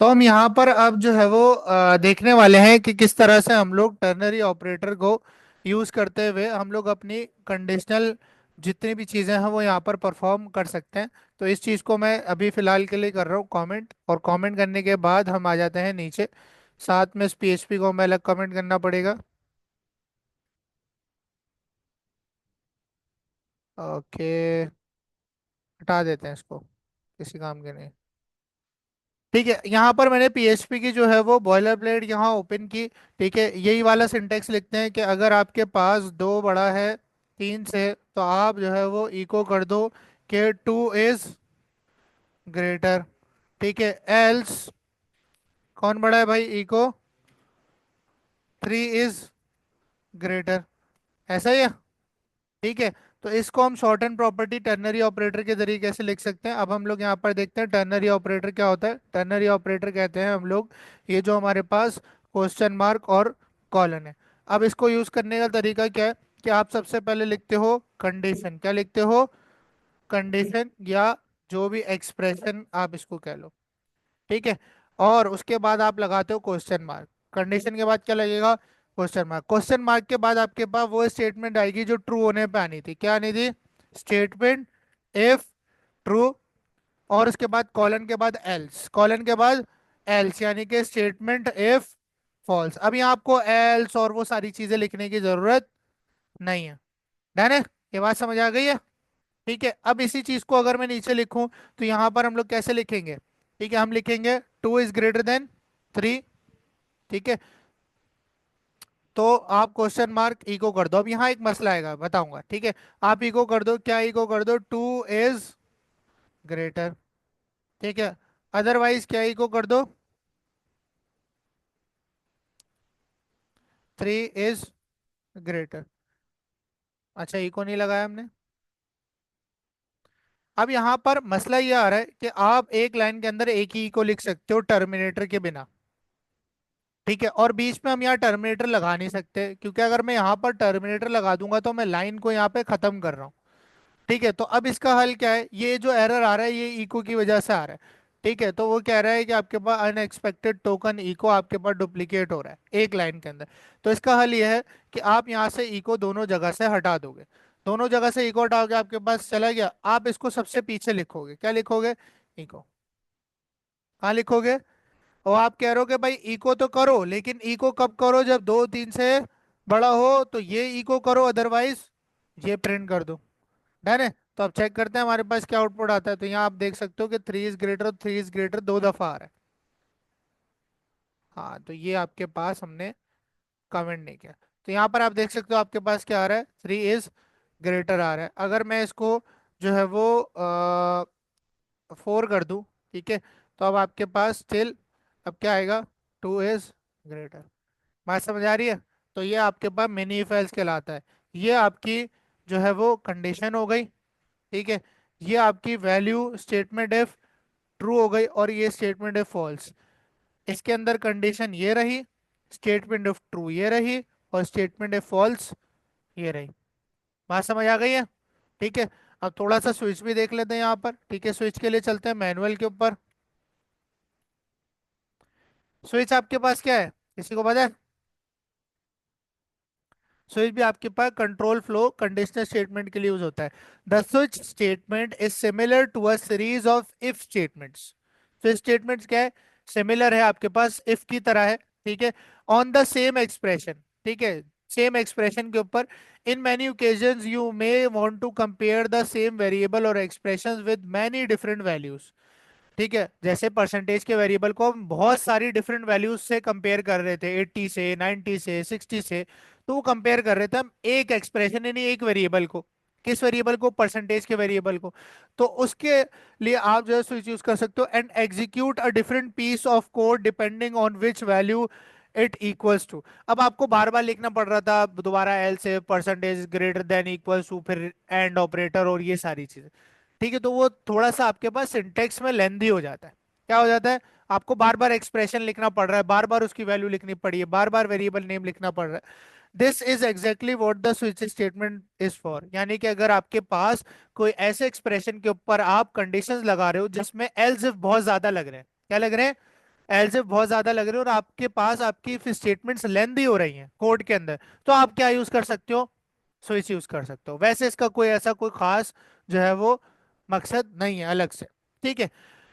तो हम यहाँ पर अब जो है वो देखने वाले हैं कि किस तरह से हम लोग टर्नरी ऑपरेटर को यूज करते हुए हम लोग अपनी कंडीशनल जितनी भी चीजें हैं वो यहाँ पर परफॉर्म कर सकते हैं। तो इस चीज को मैं अभी फिलहाल के लिए कर रहा हूँ कमेंट, और कमेंट करने के बाद हम आ जाते हैं नीचे। साथ में इस पीएचपी को हमें अलग कमेंट करना पड़ेगा। ओके, हटा देते हैं इसको, किसी काम के नहीं। ठीक है, यहाँ पर मैंने पीएचपी की जो है वो बॉयलर प्लेट यहाँ ओपन की। ठीक है, यही वाला सिंटेक्स लिखते हैं कि अगर आपके पास दो बड़ा है तीन से, तो आप जो है वो इको कर दो कि टू इज ग्रेटर। ठीक है, एल्स कौन बड़ा है भाई, इको थ्री इज ग्रेटर। ऐसा ही है। ठीक है, तो इसको हम short and property ternary operator के जरिए कैसे लिख सकते हैं। अब हम लोग यहाँ पर देखते हैं टर्नरी ऑपरेटर क्या होता है। टर्नरी ऑपरेटर कहते हैं हम लोग ये जो हमारे पास क्वेश्चन मार्क और कॉलन है। अब इसको यूज करने का तरीका क्या है कि आप सबसे पहले लिखते हो कंडीशन। क्या लिखते हो? कंडीशन, या जो भी एक्सप्रेशन आप इसको कह लो। ठीक है, और उसके बाद आप लगाते हो क्वेश्चन मार्क। कंडीशन के बाद क्या लगेगा? Question mark. क्वेश्चन मार्क के बाद आपके पास वो स्टेटमेंट आएगी जो ट्रू होने पे आनी थी। क्या आनी थी? Statement if true. और उसके बाद कॉलन के बाद एल्स, कॉलन के बाद एल्स, यानी कि स्टेटमेंट इफ फॉल्स। अभी आपको एल्स और वो सारी चीजें लिखने की जरूरत नहीं है। डन है? ये बात समझ आ गई है? ठीक है, अब इसी चीज को अगर मैं नीचे लिखूं तो यहां पर हम लोग कैसे लिखेंगे? ठीक है, हम लिखेंगे two is greater than three. ठीक है, तो आप क्वेश्चन मार्क इको कर दो। अब यहाँ एक मसला आएगा, बताऊंगा। ठीक है, आप इको कर दो, क्या इको कर दो? Two is greater. ठीक है, अदरवाइज क्या इको कर दो? Three is greater. अच्छा, इको नहीं लगाया हमने। अब यहाँ पर मसला ये आ रहा है कि आप एक लाइन के अंदर एक ही इको लिख सकते हो टर्मिनेटर के बिना। ठीक है, और बीच में हम यहाँ टर्मिनेटर लगा नहीं सकते, क्योंकि अगर मैं यहाँ पर टर्मिनेटर लगा दूंगा तो मैं लाइन को यहाँ पे खत्म कर रहा हूँ। ठीक है, तो अब इसका हल क्या है? ये जो एरर आ रहा है ये इको की वजह से आ रहा है। ठीक है, तो वो कह रहा है कि आपके पास अनएक्सपेक्टेड टोकन इको आपके पास डुप्लीकेट हो रहा है एक लाइन के अंदर। तो इसका हल ये है कि आप यहाँ से इको दोनों जगह से हटा दोगे। दोनों जगह से इको हटा के आपके पास चला गया, आप इसको सबसे पीछे लिखोगे। क्या लिखोगे? इको। कहाँ लिखोगे? और आप कह रहे हो कि भाई इको तो करो, लेकिन इको कब करो? जब दो तीन से बड़ा हो तो ये इको करो, अदरवाइज ये प्रिंट कर दो। डन है? तो अब चेक करते हैं हमारे पास क्या आउटपुट आता है। तो यहाँ आप देख सकते हो कि three is greater, three is greater दो दफा आ रहा है। हाँ, तो ये आपके पास हमने कमेंट नहीं किया। तो यहाँ पर आप देख सकते हो आपके पास क्या आ रहा है? थ्री इज ग्रेटर आ रहा है। अगर मैं इसको जो है वो फोर कर दूं, ठीक है, तो अब आपके पास स्टिल अब क्या आएगा? Two is greater. बात समझ आ रही है? तो ये आपके पास मिनी इफ एल्स कहलाता है। ये आपकी जो है वो कंडीशन हो गई। ठीक है, ये आपकी वैल्यू स्टेटमेंट इफ ट्रू हो गई, और ये स्टेटमेंट इफ फॉल्स। इसके अंदर कंडीशन ये रही, स्टेटमेंट इफ ट्रू ये रही, और स्टेटमेंट इफ फॉल्स ये रही। बात समझ आ गई है? ठीक है, अब थोड़ा सा स्विच भी देख लेते हैं यहाँ पर। ठीक है, स्विच के लिए चलते हैं मैनुअल के ऊपर। स्विच आपके पास क्या है, किसी को पता है? स्विच भी आपके पास कंट्रोल फ्लो कंडीशनल स्टेटमेंट के लिए यूज होता है। The switch statement is similar to a series of if statements. Switch statements क्या है? सिमिलर है, आपके पास इफ की तरह है। ठीक है, ऑन द सेम एक्सप्रेशन। ठीक है, सेम एक्सप्रेशन के ऊपर। In many occasions you may want to compare the same variable और expressions with many different values. ठीक है, जैसे परसेंटेज के वेरिएबल को हम बहुत सारी डिफरेंट वैल्यूज से कंपेयर कर रहे थे, 80 से, 90 से, 60 से। तो वो कंपेयर कर रहे थे हम एक एक्सप्रेशन, यानी एक वेरिएबल को। किस वेरिएबल को? परसेंटेज के वेरिएबल को। तो उसके लिए आप जो है स्विच यूज कर सकते हो, and execute a different piece of code depending on which value it equals to. अब आपको बार बार लिखना पड़ रहा था दोबारा एल से percentage greater than equals to, फिर एंड ऑपरेटर और ये सारी चीजें। ठीक है, तो वो थोड़ा सा आपके पास सिंटेक्स में लेंदी हो जाता है। क्या हो जाता है? आपको बार बार एक्सप्रेशन लिखना पड़ रहा है, बार बार उसकी वैल्यू लिखनी पड़ी है, बार बार वेरिएबल नेम लिखना पड़ रहा है। This is exactly what the switch statement is for. यानी कि अगर आपके पास कोई ऐसे एक्सप्रेशन के ऊपर आप कंडीशंस लगा रहे हो जिसमें एल्स इफ बहुत ज्यादा लग रहे हैं। क्या लग रहे हैं? एलसिफ बहुत ज्यादा लग रही है और आपके पास आपकी स्टेटमेंट्स लेंदी हो रही हैं कोड के अंदर, तो आप क्या यूज कर सकते हो, स्विच यूज कर सकते हो। वैसे इसका कोई ऐसा कोई खास जो है वो मकसद नहीं है अलग से। ठीक है।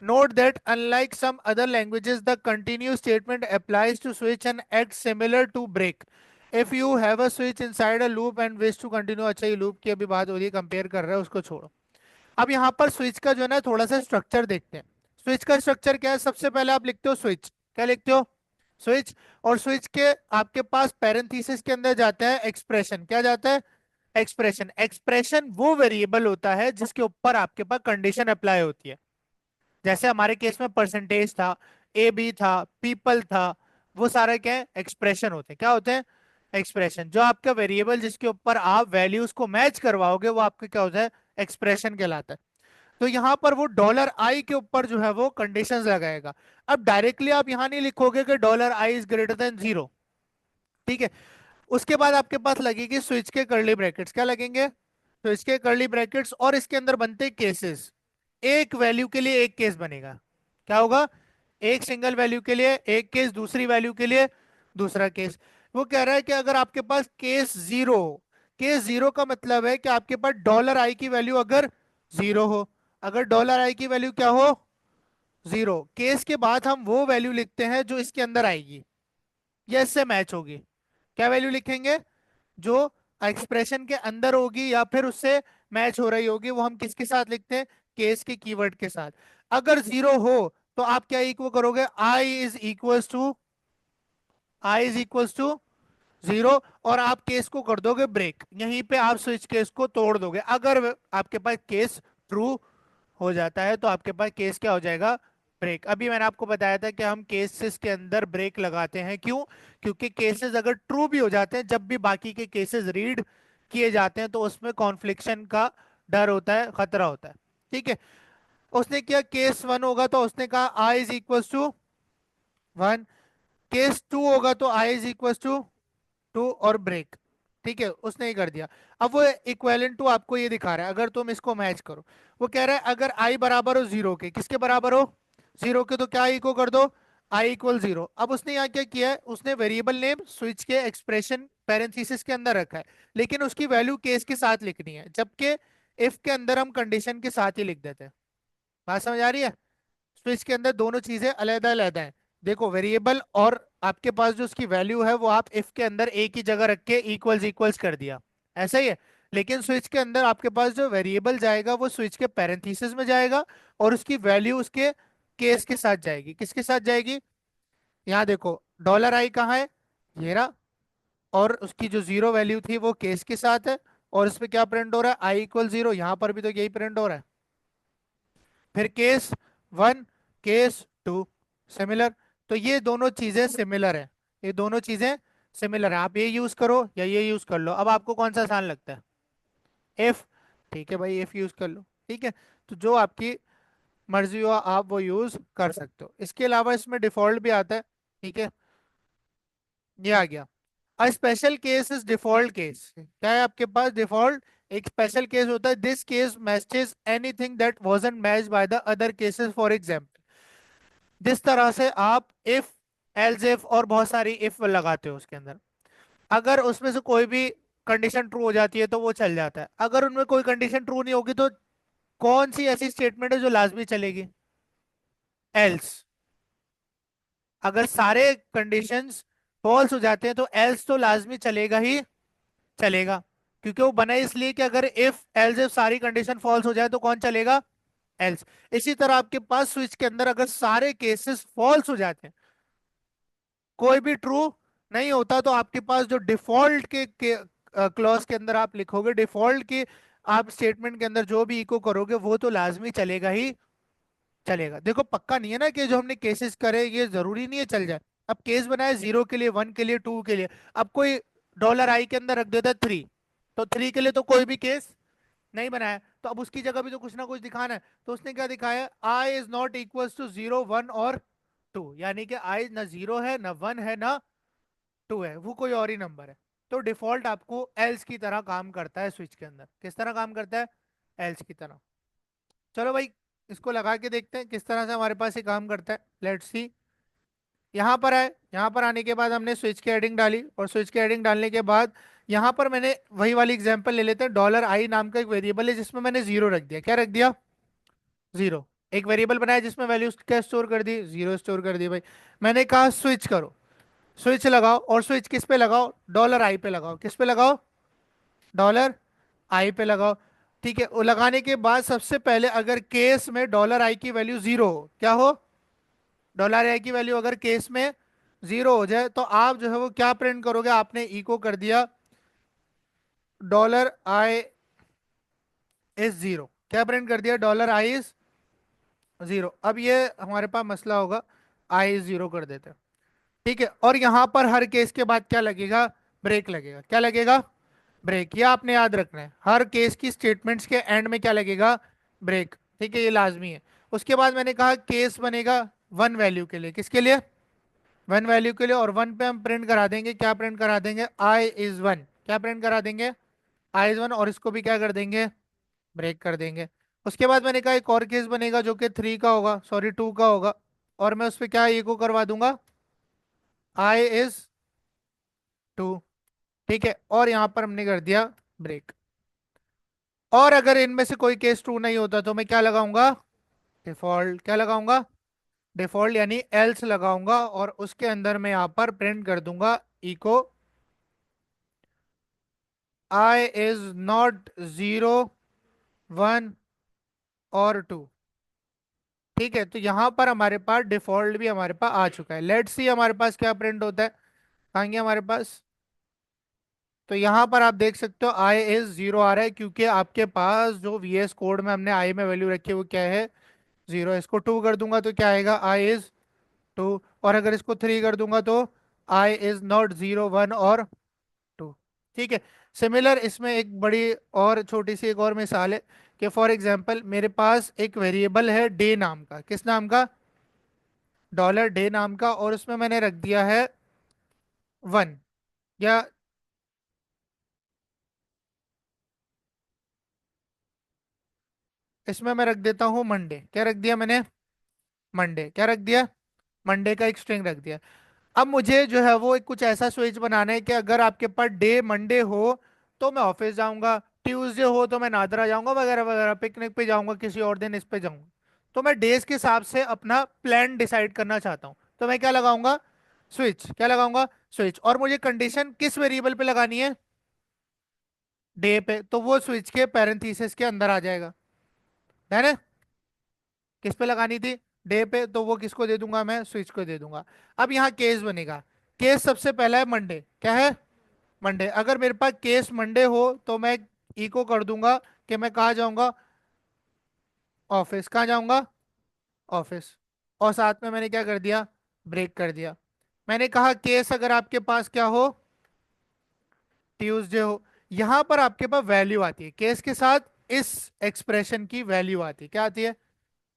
Note that unlike some other languages the continue statement applies to switch and act similar to break if you have a switch inside a loop and wish to continue. अच्छा, ये लूप की अभी बात हो रही है, कंपेयर कर रहा है, उसको छोड़ो। अब यहाँ पर स्विच का जो है ना थोड़ा सा स्ट्रक्चर देखते हैं। स्विच का स्ट्रक्चर क्या है, सबसे पहले आप लिखते हो स्विच, क्या लिखते हो, स्विच। और स्विच के आपके पास पैरेंथेसिस के अंदर जाता है एक्सप्रेशन, क्या जाता है, एक्सप्रेशन। एक्सप्रेशन वो वेरिएबल होता है जिसके ऊपर आपके पास कंडीशन अप्लाई होती है। जैसे हमारे केस में परसेंटेज था, ए बी था, पीपल था, वो सारे क्या है, एक्सप्रेशन होते हैं। क्या होते हैं, एक्सप्रेशन। जो आपका वेरिएबल जिसके ऊपर आप वैल्यूज को मैच करवाओगे वो आपका क्या होता है, एक्सप्रेशन कहलाता है। तो यहाँ पर वो डॉलर आई के ऊपर जो है वो कंडीशंस लगाएगा। अब डायरेक्टली आप यहाँ नहीं लिखोगे कि dollar I is greater than zero. ठीक है। उसके बाद आपके पास लगेगी स्विच के कर्ली ब्रैकेट्स, क्या लगेंगे, स्विच के कर्ली ब्रैकेट्स, और इसके अंदर बनते केसेस। एक वैल्यू के लिए एक केस बनेगा। क्या होगा, एक सिंगल वैल्यू के लिए एक केस, दूसरी वैल्यू के लिए दूसरा केस। वो कह रहा है कि अगर आपके पास केस जीरो हो, केस जीरो का मतलब है कि आपके पास डॉलर आई की वैल्यू अगर जीरो हो, अगर डॉलर आई की वैल्यू क्या हो, जीरो, केस के बाद हम वो वैल्यू लिखते हैं जो इसके अंदर आएगी या इससे मैच होगी। क्या वैल्यू लिखेंगे, जो एक्सप्रेशन के अंदर होगी या फिर उससे मैच हो रही होगी, वो हम किसके साथ लिखते हैं, केस के कीवर्ड के साथ। अगर जीरो हो तो आप क्या इक्वल करोगे, I is equals to zero, और आप केस को कर दोगे ब्रेक, यहीं पे आप स्विच केस को तोड़ दोगे। अगर आपके पास केस ट्रू हो जाता है तो आपके पास केस क्या हो जाएगा, ब्रेक। अभी मैंने आपको बताया था कि हम केसेस के अंदर ब्रेक लगाते हैं, क्यों, क्योंकि केसेस अगर ट्रू भी हो जाते हैं, जब भी बाकी के केसेस रीड किए जाते हैं तो उसमें कॉन्फ्लिक्शन का डर होता है, खतरा होता है। ठीक है। उसने किया केस वन होगा तो उसने कहा i is equal to one, case two होगा तो i is equal to two और ब्रेक। ठीक है, उसने ही कर दिया। अब वो इक्वेलेंट टू आपको ये दिखा रहा है, अगर तुम इसको मैच करो। वो कह रहा है अगर आई बराबर हो जीरो के, किसके बराबर हो, जीरो के, तो क्या इक्वल कर दो, आई इक्वल जीरो। अब उसने यहाँ क्या किया है, उसने वेरिएबल नेम स्विच के एक्सप्रेशन पैरेंथेसिस के अंदर रखा है, लेकिन उसकी वैल्यू केस के साथ लिखनी है, जबकि इफ के अंदर हम कंडीशन के साथ ही लिख देते हैं। बात समझ आ रही है, स्विच के अंदर दोनों चीजें अलग अलग हैं। देखो, वेरिएबल और आपके पास जो उसकी वैल्यू है वो आप इफ के अंदर एक ही जगह रख के इक्वल्स इक्वल्स कर दिया, ऐसा ही है। लेकिन स्विच के अंदर आपके पास जो वेरिएबल जाएगा वो स्विच के पैरेंथेसिस में जाएगा, और उसकी वैल्यू उसके केस के साथ जाएगी। किसके साथ जाएगी, यहाँ देखो डॉलर आई कहाँ है, ये रहा, और उसकी जो जीरो वैल्यू थी वो केस के साथ है, और इस पे क्या प्रिंट हो रहा है, आई इक्वल जीरो, यहाँ पर भी तो यही प्रिंट हो रहा है। फिर case one, case two, similar. तो ये दोनों चीजें सिमिलर है, ये दोनों चीजें सिमिलर है। आप ये यूज करो या ये यूज कर लो, अब आपको कौन सा आसान लगता है, इफ। ठीक है भाई, इफ यूज कर लो। ठीक है। तो जो आपकी मर्जी हो आप वो यूज कर सकते हो। इसके अलावा इसमें डिफॉल्ट भी आता है। ठीक है, ये आ गया। A special case is default case, क्या है आपके पास डिफॉल्ट, एक स्पेशल केस होता है, this case matches anything that wasn't matched by the other cases, for example. जिस तरह से आप इफ, एल्स इफ और बहुत सारी इफ लगाते हो उसके अंदर, अगर उसमें से कोई भी कंडीशन ट्रू हो जाती है तो वो चल जाता है, अगर उनमें कोई कंडीशन ट्रू नहीं होगी तो कौन सी ऐसी स्टेटमेंट है जो लाजमी चलेगी, एल्स। अगर सारे कंडीशंस फॉल्स हो जाते हैं तो एल्स तो लाजमी चलेगा ही चलेगा, क्योंकि वो बना है इसलिए कि अगर इफ एल्स इफ सारी कंडीशन फॉल्स हो जाए तो कौन चलेगा, एल्स। इसी तरह आपके पास स्विच के अंदर अगर सारे केसेस फॉल्स हो जाते हैं, कोई भी ट्रू नहीं होता, तो आपके पास जो डिफॉल्ट के क्लॉज के अंदर आप लिखोगे, डिफॉल्ट के आप स्टेटमेंट के अंदर जो भी इको करोगे वो तो लाजमी चलेगा ही चलेगा। देखो, पक्का नहीं है ना कि जो हमने केसेस करे ये जरूरी नहीं है चल जाए। अब केस बनाए जीरो के लिए, वन के लिए, टू के लिए। अब कोई डॉलर आई के अंदर रख देता है थ्री, तो थ्री के लिए तो कोई भी केस नहीं बनाया, तो अब उसकी जगह भी तो कुछ ना कुछ दिखाना है। तो उसने क्या दिखाया, i is not equal to zero, one और टू, यानी कि आई ना जीरो है ना वन है ना टू है, वो कोई और ही नंबर है। तो डिफॉल्ट आपको एल्स की तरह काम करता है स्विच के अंदर, किस तरह काम करता है, एल्स की तरह। चलो भाई, इसको लगा के देखते हैं किस तरह से हमारे पास ये काम करता है, लेट्स सी। यहाँ पर आए, यहाँ पर आने के बाद हमने स्विच की हेडिंग डाली, और स्विच की हेडिंग डालने के बाद यहाँ पर मैंने वही वाली एग्जांपल ले लेते हैं। डॉलर आई नाम का एक वेरिएबल है जिसमें मैंने जीरो रख दिया। क्या रख दिया? जीरो। एक वेरिएबल बनाया जिसमें वैल्यू क्या स्टोर कर दी? जीरो स्टोर कर दी भाई। मैंने कहा स्विच करो, स्विच लगाओ, और स्विच किस पे लगाओ? डॉलर आई पे लगाओ। किस पे लगाओ? डॉलर आई पे लगाओ। ठीक है, वो लगाने के बाद सबसे पहले अगर केस में डॉलर आई की वैल्यू जीरो हो, क्या हो? डॉलर आई की वैल्यू अगर केस में जीरो हो जाए तो आप जो है वो क्या प्रिंट करोगे? आपने इको कर दिया डॉलर आई इज जीरो। क्या प्रिंट कर दिया? Dollar I is zero. अब ये हमारे पास मसला होगा, आई इज जीरो कर देते हैं। ठीक है, और यहां पर हर केस के बाद क्या लगेगा? ब्रेक लगेगा। क्या लगेगा? ब्रेक। ये आपने याद रखना है, हर केस की स्टेटमेंट्स के एंड में क्या लगेगा? ब्रेक। ठीक है, ये लाजमी है। उसके बाद मैंने कहा केस बनेगा वन वैल्यू के लिए। किसके लिए? वन वैल्यू के लिए। और वन पे हम प्रिंट करा देंगे, क्या प्रिंट करा देंगे? I is one. क्या प्रिंट करा देंगे? I is one. और इसको भी क्या कर देंगे? ब्रेक कर देंगे। उसके बाद मैंने कहा एक और केस बनेगा जो कि थ्री का होगा, सॉरी टू का होगा, और मैं उस पर क्या इको करवा दूंगा? I is to. ठीक है, और यहां पर हमने कर दिया ब्रेक। और अगर इनमें से कोई केस ट्रू नहीं होता तो मैं क्या लगाऊंगा? डिफॉल्ट। क्या लगाऊंगा? डिफॉल्ट, यानी एल्स लगाऊंगा, और उसके अंदर मैं यहां पर प्रिंट कर दूंगा echo I is not zero, one और टू। ठीक है, तो यहां पर हमारे पास डिफॉल्ट भी हमारे पास आ चुका है। लेट्स सी हमारे पास क्या प्रिंट होता है। आएंगे हमारे पास, तो यहाँ पर आप देख सकते हो आई इज जीरो आ रहा है, क्योंकि आपके पास जो वीएस कोड में हमने आई में वैल्यू रखी है वो क्या है? जीरो। इसको टू कर दूंगा तो क्या आएगा? I is to. और अगर इसको थ्री कर दूंगा तो i is not zero, one और टू। ठीक है। सिमिलर इसमें एक बड़ी और छोटी सी एक और मिसाल है कि फॉर एग्जांपल मेरे पास एक वेरिएबल है डे नाम का। किस नाम का? डॉलर डे नाम का, और उसमें मैंने रख दिया है वन, या इसमें मैं रख देता हूँ मंडे। क्या रख दिया मैंने? मंडे। क्या रख दिया? मंडे का एक स्ट्रिंग रख दिया। अब मुझे जो है वो एक कुछ ऐसा स्विच बनाना है कि अगर आपके पास डे मंडे हो तो मैं ऑफिस जाऊंगा, ट्यूसडे हो तो मैं नादरा जाऊंगा, वगैरह वगैरह, पिकनिक पे जाऊंगा, किसी और दिन इस पे जाऊंगा। तो मैं डेज के हिसाब से अपना प्लान डिसाइड करना चाहता हूँ, तो मैं क्या लगाऊंगा? स्विच। क्या लगाऊंगा? स्विच। और मुझे कंडीशन किस वेरिएबल पे लगानी है? डे पे। तो वो स्विच के पैरेंथेसिस के अंदर आ जाएगा, है ना? किस पे लगानी थी? डे पे। तो वो किसको दे दूंगा? मैं स्विच को दे दूंगा। अब यहाँ केस बनेगा। केस सबसे पहला है मंडे। क्या है? मंडे। अगर मेरे पास केस मंडे हो तो मैं इको कर दूंगा कि मैं कहाँ जाऊंगा? ऑफिस। कहाँ जाऊंगा? ऑफिस। और साथ में मैंने क्या कर दिया? ब्रेक कर दिया। मैंने कहा केस अगर आपके पास क्या हो? ट्यूसडे हो। यहां पर आपके पास वैल्यू आती है केस के साथ, इस एक्सप्रेशन की वैल्यू आती है। क्या आती है?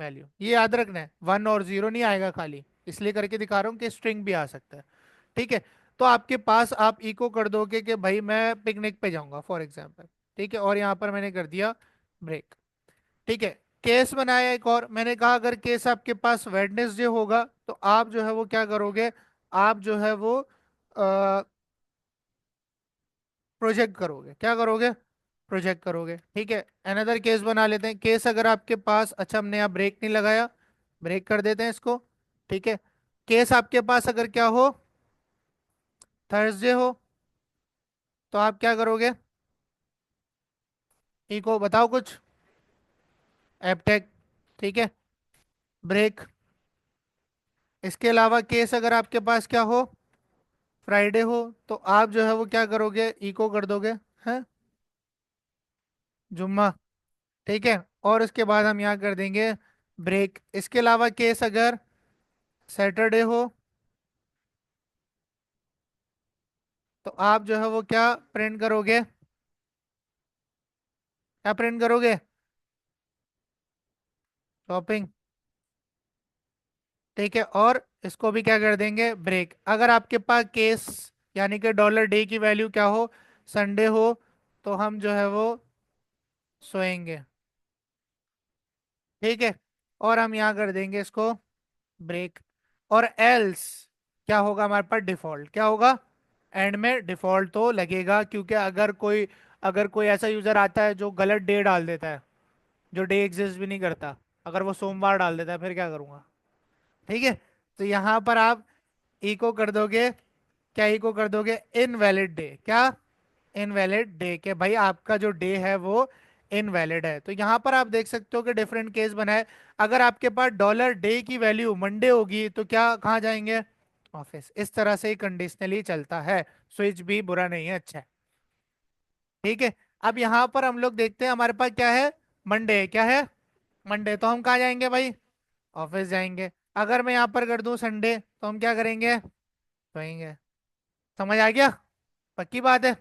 वैल्यू। ये याद रखना है, वन और जीरो नहीं आएगा खाली, इसलिए करके दिखा रहा हूँ कि स्ट्रिंग भी आ सकता है। ठीक है, तो आपके पास आप इको कर दोगे कि भाई मैं पिकनिक पे जाऊंगा फॉर एग्जाम्पल। ठीक है, और यहाँ पर मैंने कर दिया ब्रेक। ठीक है, केस बनाया एक और। मैंने कहा अगर केस आपके पास वेडनेसडे होगा तो आप जो है वो क्या करोगे? आप जो है वो प्रोजेक्ट करोगे। क्या करोगे? प्रोजेक्ट करोगे। ठीक है, अनदर केस बना लेते हैं। केस अगर आपके पास, अच्छा हमने यहाँ ब्रेक नहीं लगाया, ब्रेक कर देते हैं इसको। ठीक है, केस आपके पास अगर क्या हो? थर्सडे हो, तो आप क्या करोगे? इको बताओ कुछ। एपटेक। ठीक है, ब्रेक। इसके अलावा केस अगर आपके पास क्या हो? फ्राइडे हो, तो आप जो है वो क्या करोगे? इको कर दोगे, है जुम्मा। ठीक है, और उसके बाद हम यहाँ कर देंगे ब्रेक। इसके अलावा केस अगर सैटरडे हो तो आप जो है वो क्या प्रिंट करोगे? क्या प्रिंट करोगे? शॉपिंग। ठीक है, और इसको भी क्या कर देंगे? ब्रेक। अगर आपके पास केस यानी कि डॉलर डे की वैल्यू क्या हो? संडे हो, तो हम जो है वो सोएंगे। ठीक है, और हम यहाँ कर देंगे इसको ब्रेक। और एल्स, क्या होगा हमारे पास, डिफॉल्ट क्या होगा, एंड में डिफॉल्ट तो लगेगा, क्योंकि अगर कोई ऐसा यूजर आता है जो गलत डे डाल देता है, जो डे एग्जिस्ट भी नहीं करता, अगर वो सोमवार डाल देता है, फिर क्या करूंगा। ठीक है, तो यहाँ पर आप इको कर दोगे, क्या इको कर दोगे, इनवैलिड डे, क्या, इनवैलिड डे, के भाई आपका जो डे है वो इनवैलिड है। तो यहाँ पर आप देख सकते हो कि डिफरेंट केस बनाए। अगर आपके पास डॉलर डे की वैल्यू मंडे होगी तो क्या, कहाँ जाएंगे, ऑफिस। इस तरह से ही कंडीशनली चलता है, स्विच भी बुरा नहीं है, अच्छा है। ठीक है, अब यहाँ पर हम लोग देखते हैं हमारे पास क्या है, मंडे, क्या है, मंडे, तो हम कहाँ जाएंगे भाई, ऑफिस जाएंगे। अगर मैं यहाँ पर कर दूं संडे, तो हम क्या करेंगे, सोएंगे। समझ आ गया, पक्की बात है।